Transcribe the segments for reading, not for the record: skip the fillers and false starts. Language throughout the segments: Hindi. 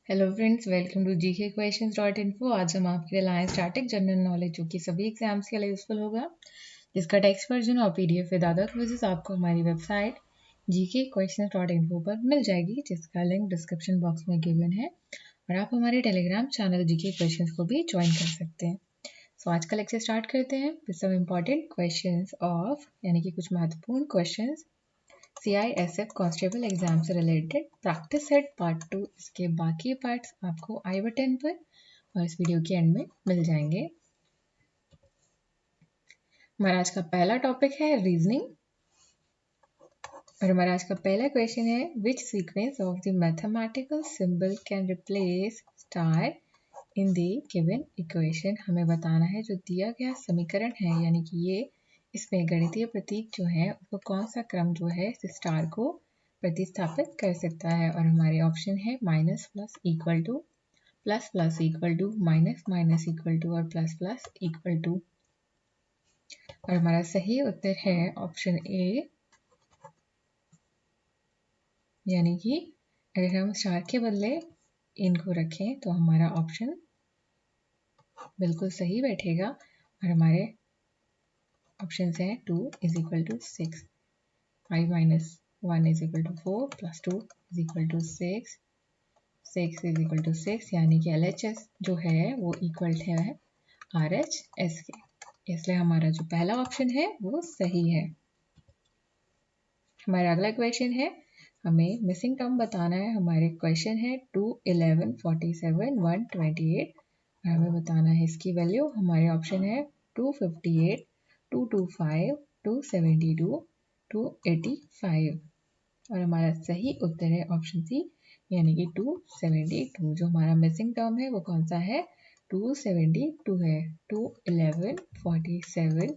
Hello friends, welcome to gkquestions.info। आज हम आपके लिए लाए स्टैटिक जनरल नॉलेज जो कि सभी एग्जाम्स के लिए यूजफुल होगा, जिसका टेक्स्ट वर्जन और पीडीएफ विद अदर क्विजेस आपको हमारी वेबसाइट gkquestions.info पर मिल जाएगी, जिसका लिंक डिस्क्रिप्शन बॉक्स में गिवन है। और आप हमारे टेलीग्राम चैनल GK क्वेश्चंस को भी ज्वाइन कर सकते हैं। सो आज का लेक्चर स्टार्ट करते हैं with some important questions of, यानी कि कुछ महत्वपूर्ण क्वेश्चंस CISF कांस्टेबल एग्जाम से रिलेटेड प्रैक्टिस सेट पार्ट 2। इसके बाकी पार्ट्स आपको आई बटन पर और इस वीडियो के एंड में मिल जाएंगे। हमारा आज का पहला टॉपिक है रीजनिंग और हमारा आज का पहला क्वेश्चन है विच sequence of the mathematical symbol can replace star in the given equation. हमें बताना है जो दिया गया समीकरण है, यानी कि ये इसमें गणितीय प्रतीक जो है वो कौन सा क्रम जो है स्टार को प्रतिस्थापित कर सकता है। और हमारे ऑप्शन है minus plus equal to, plus plus equal to, minus minus equal to और प्लस प्लस इक्वल टू। और हमारा सही उत्तर है ऑप्शन ए, यानी कि अगर हम स्टार के बदले इनको रखें तो हमारा ऑप्शन बिल्कुल सही बैठेगा। और हमारे ऑप्शन हैं 2 is equal to 6, 5 minus 1 is equal to 4, plus 2 is equal to 6, 6 is equal to 6, यानी कि LHS जो है वो इक्वल है RHS के, इसलिए हमारा जो पहला ऑप्शन है वो सही है। हमारा अगला क्वेश्चन है, हमें मिसिंग टर्म बताना है। हमारे क्वेश्चन है 2, 11, 47, 128 और हमें बताना है इसकी वैल्यू। हमारे ऑप्शन है 258, 225, 272, 285 और हमारा सही उत्तर है ऑप्शन सी, यानी कि 272। जो हमारा मिसिंग टर्म है वो कौन सा है? 272 है। 2, 11, 47,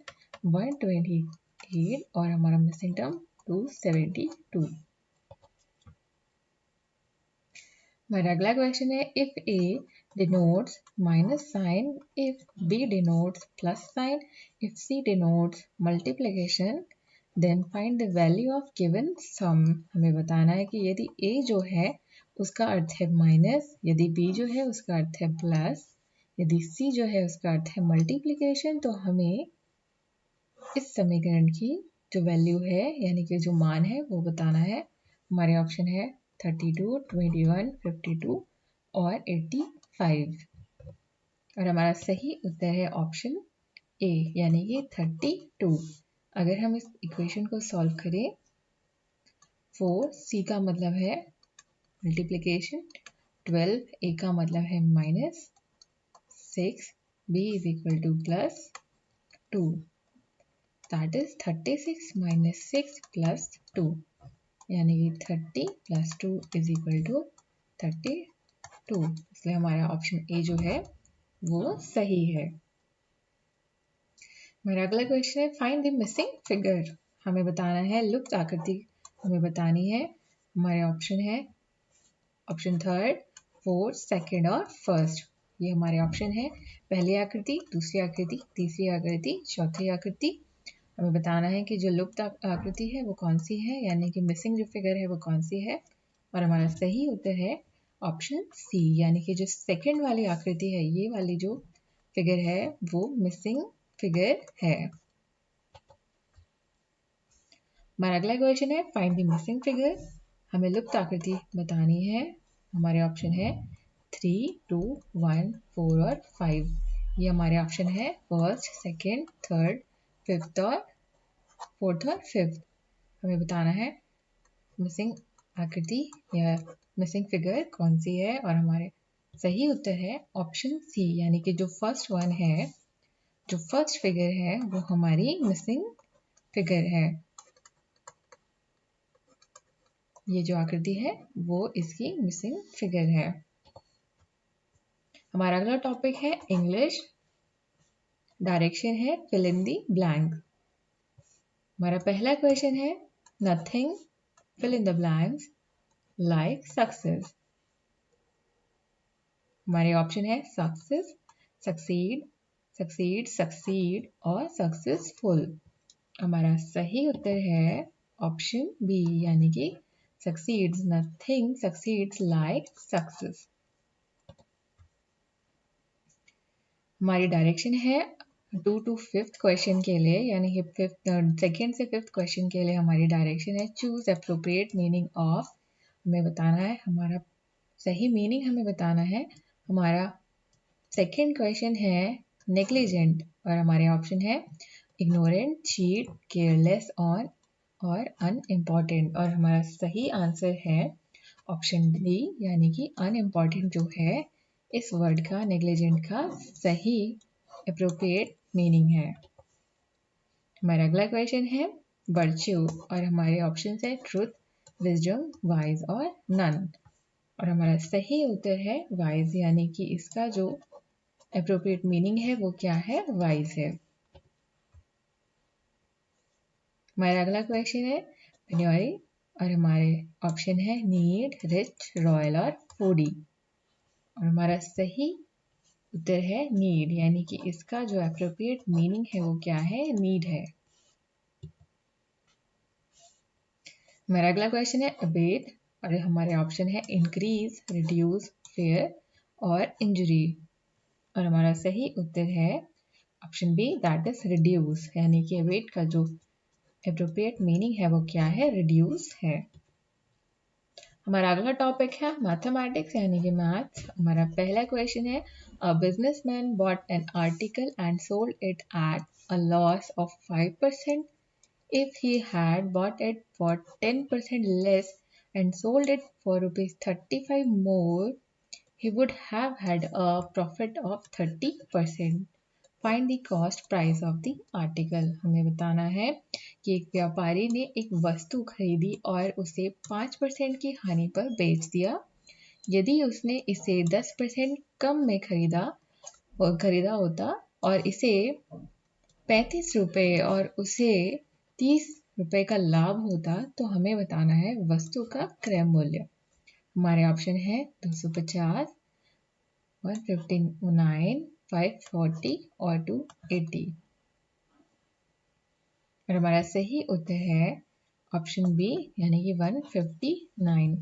128 और हमारा मिसिंग टर्म 272। हमारा अगला क्वेश्चन है if A denotes minus sign, if B denotes plus sign, if C denotes multiplication, then find the value of given sum। हमें बताना है कि यदि A जो है उसका अर्थ है माइनस, यदि B जो है उसका अर्थ है प्लस, यदि C जो है उसका अर्थ है मल्टीप्लिकेशन, तो हमें इस समीकरण की जो वैल्यू है, यानी कि जो मान है वो बताना है। हमारे ऑप्शन है 32, 21, 52 और 85 और हमारा सही उत्तर है ऑप्शन ए, यानी कि 32। अगर हम इस इक्वेशन को सॉल्व करें, 4 C का मतलब है मल्टीप्लिकेशन, 12 A का मतलब है minus, 6 B is equal to plus 2, that is 36 minus 6 plus 2, यानी कि 30 plus 2 is equal to 32, इसलिए हमारा ऑप्शन ए जो है वो सही है। हमारा अगला क्वेश्चन है फाइंड द मिसिंग फिगर। हमें बताना है लुप्त आकृति, हमें बतानी है। हमारे ऑप्शन है ऑप्शन थर्ड, फोर्थ, सेकंड और फर्स्ट। ये हमारे ऑप्शन है पहली आकृति, दूसरी आकृति, तीसरी आकृति, चौथी आकृति। हमें बताना है कि जो लुप्त आकृति है वो कौन सी है, यानी कि मिसिंग जो फिगर है वो कौन सी है। और हमारा सही उत्तर है ऑप्शन सी, यानी कि जो सेकंड वाली आकृति है, ये वाली जो फिगर है वो मिसिंग फिगर है। हमारा अगला क्वेश्चन है फाइंड द मिसिंग फिगर। हमें लुप्त आकृति बतानी है। हमारे ऑप्शन है 3, 2, 1, 4 और 5। ये हमारे ऑप्शन है फर्स्ट, सेकंड, थर्ड, फिफ्थ और फोर्थ और फिफ्थ। हमें बताना है मिसिंग आकृति या मिसिंग फिगर कौन सी है, और हमारे सही उत्तर है ऑप्शन सी, यानी कि जो फर्स्ट वन है, जो फर्स्ट फिगर है वो हमारी मिसिंग फिगर है। ये जो आकृति है वो इसकी मिसिंग फिगर है। हमारा अगला टॉपिक है इंग्लिश। डायरेक्शन है फिल इन द ब्लैंक। हमारा पहला क्वेश्चन है nothing fill in the blanks like success. हमारे ऑप्शन है सक्सेस, सक्सीड, सक्सीड, सक्सीड और सक्सेसफुल। हमारा सही उत्तर है ऑप्शन बी, यानी कि succeeds, nothing succeeds like success. हमारी डायरेक्शन है 2 to 5th क्वेश्चन के लिए, यानी कि सेकेंड से 5th क्वेश्चन के लिए हमारी डायरेक्शन है चूज एप्रोप्रिएट मीनिंग ऑफ। हमें बताना है हमारा सही मीनिंग, हमें बताना है। हमारा सेकेंड क्वेश्चन है नेग्लिजेंट और हमारे ऑप्शन है इग्नोरेंट, चीट, केयरलेस और अनइम्पॉर्टेंट। और हमारा सही आंसर है ऑप्शन डी, यानी कि अनइम्पॉर्टेंट जो है इस वर्ड का, नेग्लिजेंट का सही अप्रोप्रिएट मीनिंग है। हमारा अगला क्वेश्चन है वर्च्यू और हमारे ऑप्शन है ट्रुथ, विजडम, वाइज और नन। और हमारा सही उत्तर है वाइज, यानी कि इसका जो अप्रोप्रिएट मीनिंग है वो क्या है, वाइज है। हमारा अगला क्वेश्चन है पेन्योरी और हमारे ऑप्शन है नीड, रिच, रॉयल और फूडी। और हमारा सही उत्तर है नीड, यानी कि इसका जो एप्रोप्रिएट मीनिंग है वो क्या है, नीड है। हमारा अगला क्वेश्चन है अबेट और हमारे ऑप्शन है इंक्रीज, रिड्यूस, फेयर और इंजरी। और हमारा सही उत्तर है option B, that is reduce, यानी कि अबेट का जो एप्रोप्रिएट मीनिंग है वो क्या है, रिड्यूस है। हमारा अगला टॉपिक है मैथमेटिक्स यानी कि मैथ्स। हमारा पहला क्वेश्चन है a businessman bot an article and sold it at a loss of 5%. If he had bought it for 10% less and sold it for rupees 35 more, he would have had a profit of 30%. Find the cost price of the article. हमें बताना है कि एक व्यापारी ने एक वस्तु खरीदी और उसे 5% की हानि पर बेच दिया। यदि उसने इसे 10% कम में खरीदा होता और इसे 35 रुपए और उसे 30 रुपए का लाभ होता तो हमें बताना है वस्तु का क्रय मूल्य। हमारे ऑप्शन है 250, 159, 540 और 280। और हमारा सही उत्तर है ऑप्शन बी, यानी कि 159।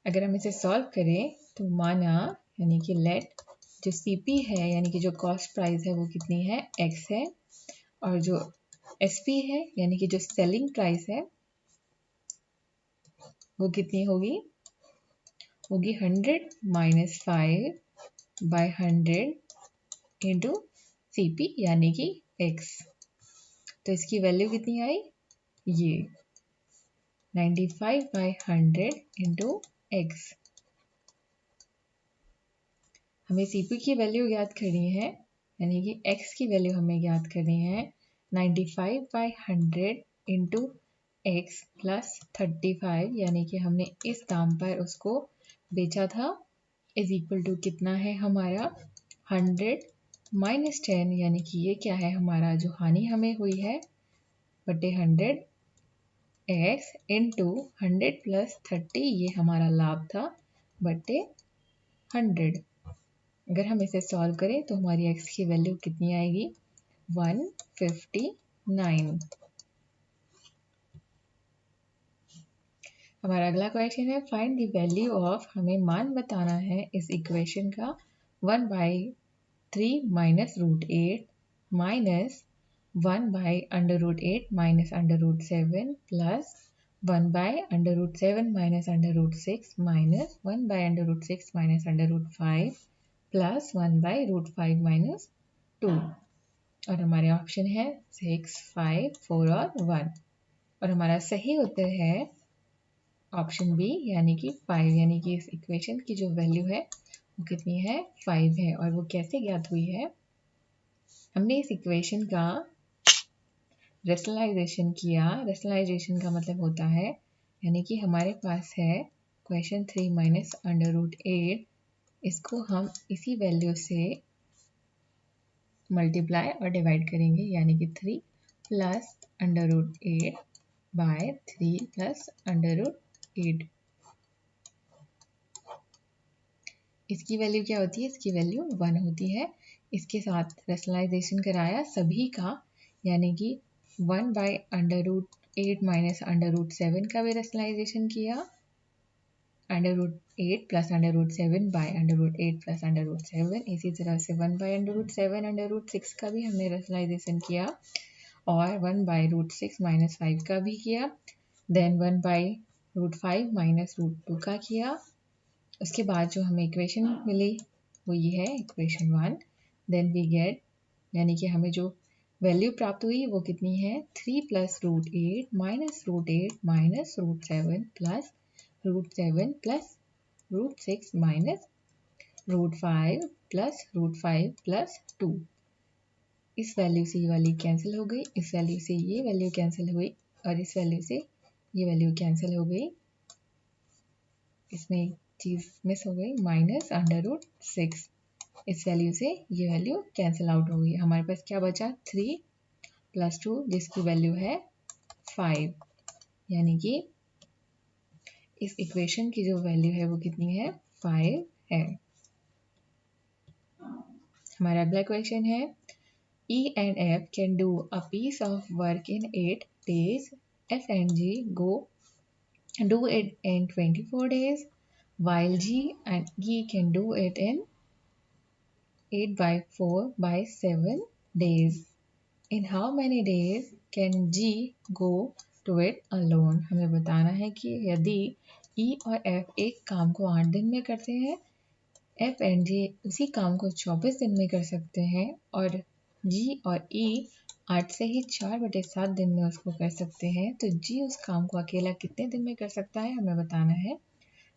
अगर हम इसे सॉल्व करें तो माना, यानी कि लेट, जो सीपी है यानी कि जो कॉस्ट प्राइस है वो कितनी है, एक्स है। और जो एसपी है यानी कि जो सेलिंग प्राइस है वो कितनी होगी, 100 माइनस 5 बाय 100 इंटू सीपी यानी कि एक्स। तो इसकी वैल्यू कितनी आई, ये 95 बाय 100 इंटू एक्स। हमें सीपी की वैल्यू ज्ञात करनी है, यानी कि एक्स की वैल्यू हमें ज्ञात करनी है 95 बाय 100 इंटू एक्स प्लस 35, यानी कि हमने इस दाम पर उसको बेचा था, इज इक्वल टू कितना है हमारा 100 माइनस 10, यानी कि ये क्या है हमारा जो हानि हमें हुई है बटे 100 एक्स इंटू 100 प्लस 30, ये हमारा लाभ था बटे 100। अगर हम इसे सॉल्व करें तो हमारी x की वैल्यू कितनी आएगी, 159। हमारा अगला क्वेश्चन है फाइंड द वैल्यू ऑफ, हमें मान बताना है इस इक्वेशन का 1/3 minus root 8 minus 1/√8 minus √7 plus 1/√7 minus √6 minus 1/√6 minus √5 plus 1/√5 minus 2। और हमारे ऑप्शन है 6, 5, 4 और 1। और हमारा सही उत्तर है ऑप्शन बी, यानी कि 5, यानी कि इस इक्वेशन की जो वैल्यू है वो कितनी है, 5 है। और वो कैसे ज्ञात हुई है, हमने इस इक्वेशन का रेशनलाइजेशन किया। रेशनलाइजेशन का मतलब होता है, यानी कि हमारे पास है क्वेश्चन 3 माइनस √8, इसको हम इसी वैल्यू से मल्टीप्लाई और डिवाइड करेंगे, यानी कि 3 प्लस √8 बाय 3 प्लस √8। इसकी वैल्यू क्या होती है, इसकी वैल्यू 1 होती है। इसके साथ रेशनलाइजेशन कराया सभी का, यानी कि 1/√8 माइनस √7 का भी रेशनलाइजेशन किया √8 प्लस √7 बाय √8 प्लस √7। इसी तरह से 1 बाय √7 √6 का भी हमने रेशनलाइजेशन किया और 1 बाय √6 माइनस 5 का भी किया। देन 1 बाय √5 माइनस √2 का किया। उसके बाद जो हमें इक्वेशन मिली वो ये है इक्वेशन 1। देन वी गेट, यानी कि हमें जो वैल्यू प्राप्त हुई वो कितनी है 3 plus √8 minus √8 minus √7 plus √7 plus √6 minus √5 plus √5 plus 2। इस वैल्यू से ये वैल्यू कैंसिल हो गई, इस वैल्यू से ये वैल्यू कैंसिल हुई और इस वैल्यू से ये वैल्यू कैंसिल हो गई। इसमें एक चीज़ मिस हो गई, माइनस √6। इस वैल्यू से ये वैल्यू कैंसिल आउट हो गई। हमारे पास क्या बचा 3 प्लस 2 जिसकी वैल्यू है 5, यानी कि इस इक्वेशन की जो वैल्यू है वो कितनी है 5 है। हमारा अगला क्वेश्चन है E and F can do a piece of work in 8 days. F and G do it in 24 days, while G and E can do it in 8 by 4 by 7 days. In how many days can G go to it alone? हमें बताना है कि यदि E और F एक काम को 8 दिन में करते हैं, F and G उसी काम को 24 दिन में कर सकते हैं और G और E 8 से ही 4/7 दिन में उसको कर सकते हैं, तो G उस काम को अकेला कितने दिन में कर सकता है हमें बताना है।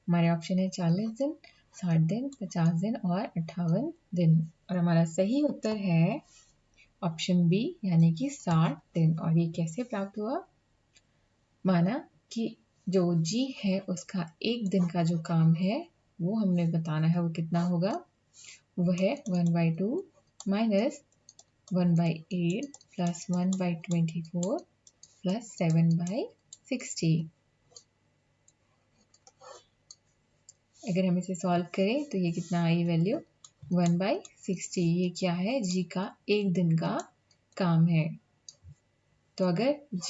हमारे ऑप्शन है 40 दिन, 60 दिन, 50 दिन और 58 दिन। और हमारा सही उत्तर है ऑप्शन बी, यानी कि 60 दिन। और ये कैसे प्राप्त हुआ? माना कि जो G है उसका एक दिन का जो काम है वो हमने बताना है वो कितना होगा, वो है 1/2 माइनस 1/8 प्लस 1/24 प्लस 7/60। अगर हम इसे सॉल्व करें तो ये कितना आई वैल्यू 1/60। ये क्या है G का एक दिन का काम है। तो अगर G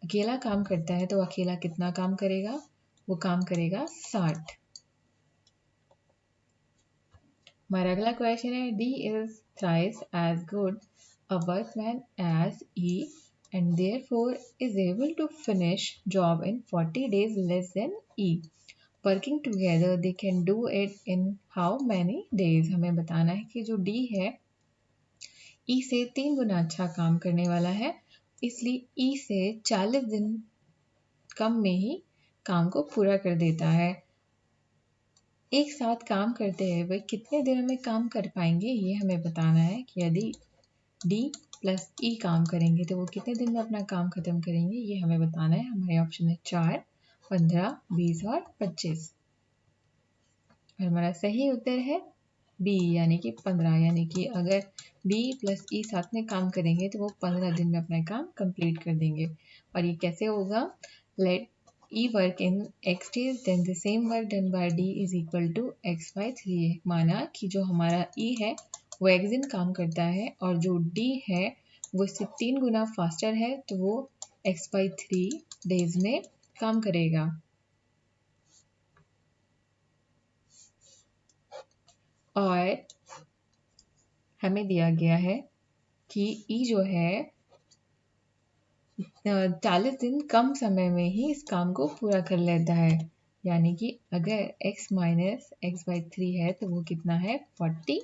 अकेला काम करता है तो अकेला कितना काम करेगा, वो काम करेगा 60। हमारा अगला क्वेश्चन है D is thrice as good a workman as E and therefore is able to finish job in 40 days less than E. Working together they can do it in how many days? हमें बताना है कि जो D है E से 3 गुना अच्छा काम करने वाला है, इसलिए E से 40 दिन कम में ही काम को पूरा कर देता है। एक साथ काम करते हुए वे कितने दिनों में काम कर पाएंगे ये हमें बताना है कि यदि D प्लस E काम करेंगे तो वो कितने दिन में अपना काम खत्म करेंगे ये हमें बताना है। हमारे ऑप्शन है 4, 15, 20 और 25। और हमारा सही उत्तर है बी, यानी कि 15। यानी कि अगर D प्लस E साथ में काम करेंगे तो वो 15 दिन में अपना काम कंप्लीट कर देंगे। और ये कैसे होगा, late E work in x days then the same work done by D is equal to x by 3। माना कि जो हमारा E है वो x दिन काम करता है और जो D है वो इससे 3 गुना फास्टर है, तो वो x by 3 डेज में काम करेगा। और हमें दिया गया है कि E जो है 40 दिन कम समय में ही इस काम को पूरा कर लेता है। यानी कि अगर x माइनस एक्स बाई 3 है तो वो कितना है 40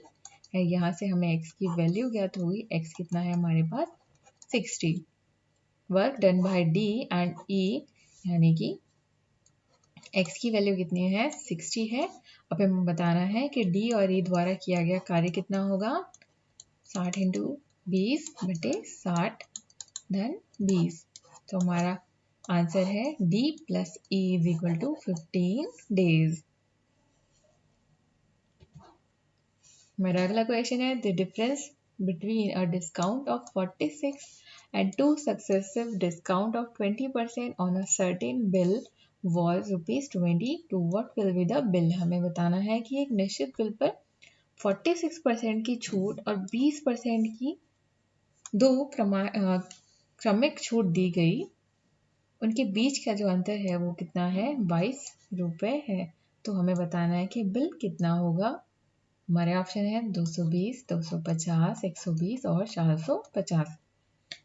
है। यहाँ से हमें x की वैल्यू ज्ञात होगी, x कितना है हमारे पास 60। Work done by D and E, यानी कि x की वैल्यू कितनी है 60 है। अब हमें बताना है कि D और E द्वारा किया गया कार्य कितना होगा, 60 × 20/60 धन 20। तो हमारा आंसर है D plus E is equal to 15 days. मेरा अगला क्वेश्चन है the difference between a discount of 46 and 2 successive discount of 20% on a certain bill was ₹20। what will be the bill? हमें बताना है कि एक निश्चित बिल पर 46% की छूट और 20% की दो क्रमिक छूट दी गई, उनके बीच का जो अंतर है वो कितना है 22 रुपये है। तो हमें बताना है कि बिल कितना होगा। हमारे ऑप्शन है 220, 250, 120 और 450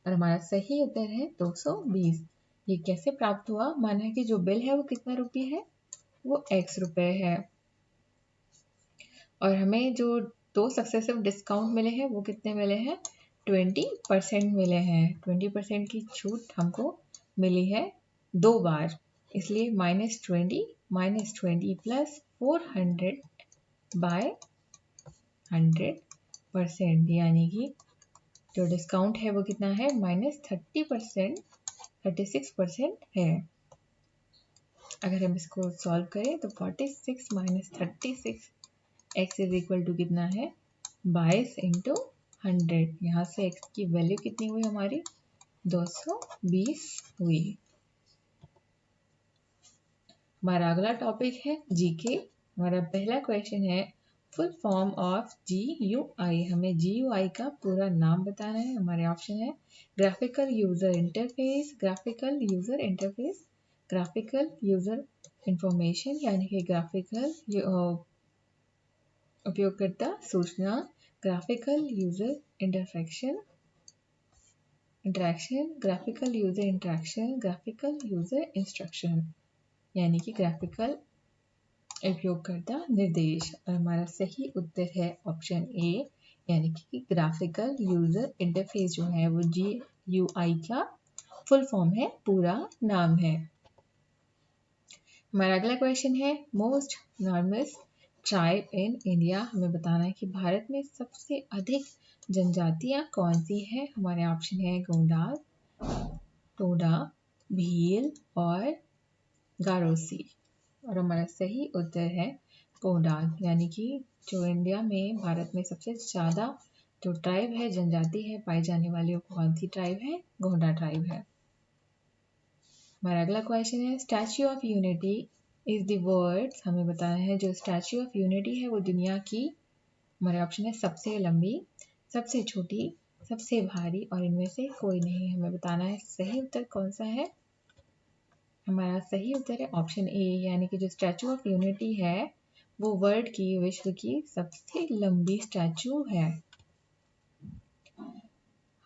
और हमारा सही उत्तर है 220। ये कैसे प्राप्त हुआ? माना है कि जो बिल है वो कितना रुपये है, वो x रुपये है और हमें जो 2 सक्सेसिव डिस्काउंट मिले हैं वो कितने मिले हैं, 20% मिले हैं। 20% की छूट हमको मिली है 2 बार, इसलिए -20 प्लस 400 बाय 100%, यानी कि जो डिस्काउंट है वो कितना है, -30%, 36% है। अगर हम इसको सॉल्व करें तो 46 minus 36 x is equal to कितना है, 22 इंटू 100। यहाँ से x की वैल्यू कितनी हुई हमारी, 220 हुई। हमारा अगला टॉपिक है जीके। हमारा पहला क्वेश्चन है फुल फॉर्म ऑफ GUI। हमें GUI का पूरा नाम बताना है। हमारे ऑप्शन है graphical user interface, graphical user interface, graphical user information यानी कि ग्राफिकल उपयोगकर्ता सूचना, ग्राफिकल यूजर इंटरफेक्शन interaction, graphical user interaction, graphical user instruction यानी कि ग्राफिकल उपयोगकर्ता निर्देश। और हमारा सही उत्तर है ऑप्शन ए, यानी कि ग्राफिकल यूजर इंटरफेस जो है वो GUI का फुल फॉर्म है, पूरा नाम है। हमारा अगला क्वेश्चन है most norms tribe in India. हमें बताना है कि भारत में सबसे अधिक जनजातियां कौन सी है। हमारे ऑप्शन है गोंडाल, टोडा, भील और गारोसी और हमारा सही उत्तर है कोडाल, यानी कि जो इंडिया में भारत में सबसे ज़्यादा जो ट्राइब है, जनजाति है पाई जाने वाली, वो कौन सी ट्राइब है, गोंडा ट्राइब है। हमारा अगला क्वेश्चन है statue of unity is the words. हमें बताना है जो स्टैच्यू ऑफ यूनिटी है वो दुनिया की, हमारे ऑप्शन है सबसे लंबी, सबसे छोटी, सबसे भारी और इनमें से कोई नहीं। हमें बताना है सही उत्तर कौन सा है। हमारा सही उत्तर है ऑप्शन ए, यानी कि जो स्टैचू ऑफ यूनिटी है वो वर्ल्ड की, विश्व की सबसे लंबी स्टैचू है।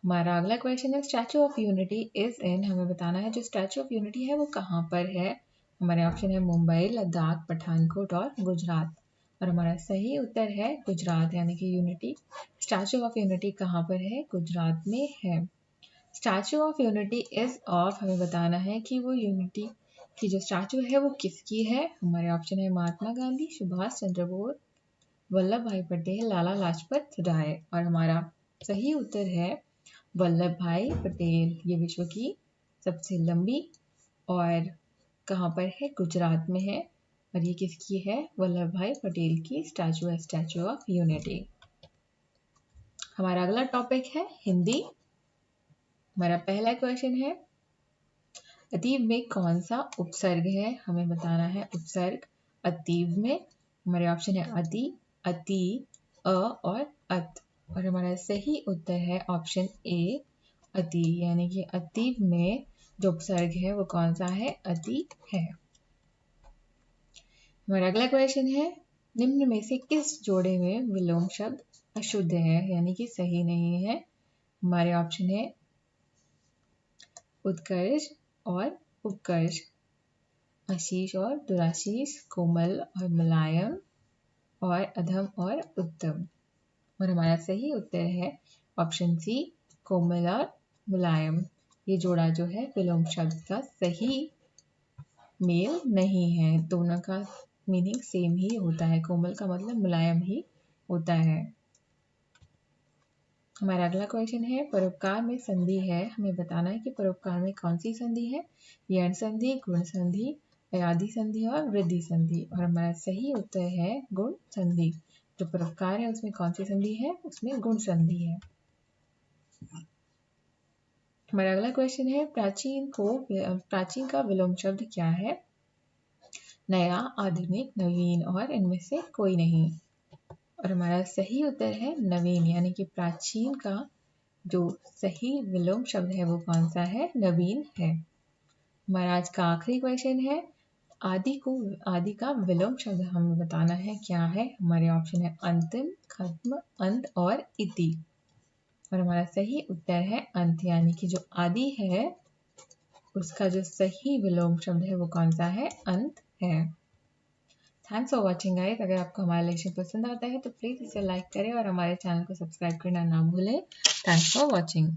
हमारा अगला क्वेश्चन है statue of unity is in. हमें बताना है जो स्टैचू ऑफ यूनिटी है वो कहाँ पर है। हमारे ऑप्शन है मुंबई, लद्दाख, पठानकोट और गुजरात और हमारा सही उत्तर है गुजरात, यानी कि यूनिटी, स्टैचू ऑफ यूनिटी कहाँ पर है, गुजरात में है। Statue of unity is of, हमें बताना है कि वो यूनिटी की जो स्टैचू है वो किसकी है। हमारे ऑप्शन है महात्मा गांधी, सुभाष चंद्र बोस, वल्लभ भाई पटेल, लाला लाजपत राय और हमारा सही उत्तर है वल्लभ भाई पटेल। ये विश्व की सबसे लंबी और कहाँ पर है, गुजरात में है और ये किसकी है, वल्लभ भाई पटेल की स्टैचू है, स्टैचू ऑफ यूनिटी। हमारा अगला टॉपिक है हिंदी। हमारा पहला क्वेश्चन है अतीब में कौन सा उपसर्ग है। हमें बताना है उपसर्ग अतीब में। हमारे ऑप्शन है अति, अति, अ और अत और हमारा सही उत्तर है ऑप्शन ए, अति, यानी कि अतीब में जो उपसर्ग है वो कौन सा है, अति है। हमारा अगला क्वेश्चन है निम्न में से किस जोड़े में विलोम शब्द अशुद्ध है, यानी कि सही नहीं है। हमारे ऑप्शन है उत्कर्ष और उपकर्ष, आशीष और दुराशीष, कोमल और मुलायम और अधम और उत्तम और हमारा सही उत्तर है ऑप्शन सी, कोमल और मुलायम। ये जोड़ा जो है विलोम शब्द का सही मेल नहीं है, दोनों का मीनिंग सेम ही होता है, कोमल का मतलब मुलायम ही होता है। हमारा अगला क्वेश्चन है परोपकार में संधि है। हमें बताना है कि परोपकार में कौन सी संधि है, यण संधि, गुण संधि, अयादि संधि और वृद्धि संधि और हमारा सही उत्तर है गुण संधि। जो परोपकार है उसमें कौन सी संधि है, उसमें गुण संधि है। हमारा अगला क्वेश्चन है प्राचीन का विलोम शब्द क्या है, नया, आधुनिक, नवीन और इनमें से कोई नहीं और हमारा सही उत्तर है नवीन, यानी कि प्राचीन का जो सही विलोम शब्द है वो कौन सा है, नवीन है। हमारा आज का आखिरी क्वेश्चन है आदि का विलोम शब्द हमें बताना है क्या है। हमारे ऑप्शन है अंतिम, खत्म, अंत और इति। और हमारा सही उत्तर है अंत, यानी कि जो आदि है उसका जो सही विलोम शब्द है वो कौन सा है? अंत है। Thanks for watching guys. अगर आपको हमारा लेक्चर पसंद आता है तो प्लीज़ इसे लाइक करें और हमारे चैनल को सब्सक्राइब करना ना भूलें। Thanks for watching.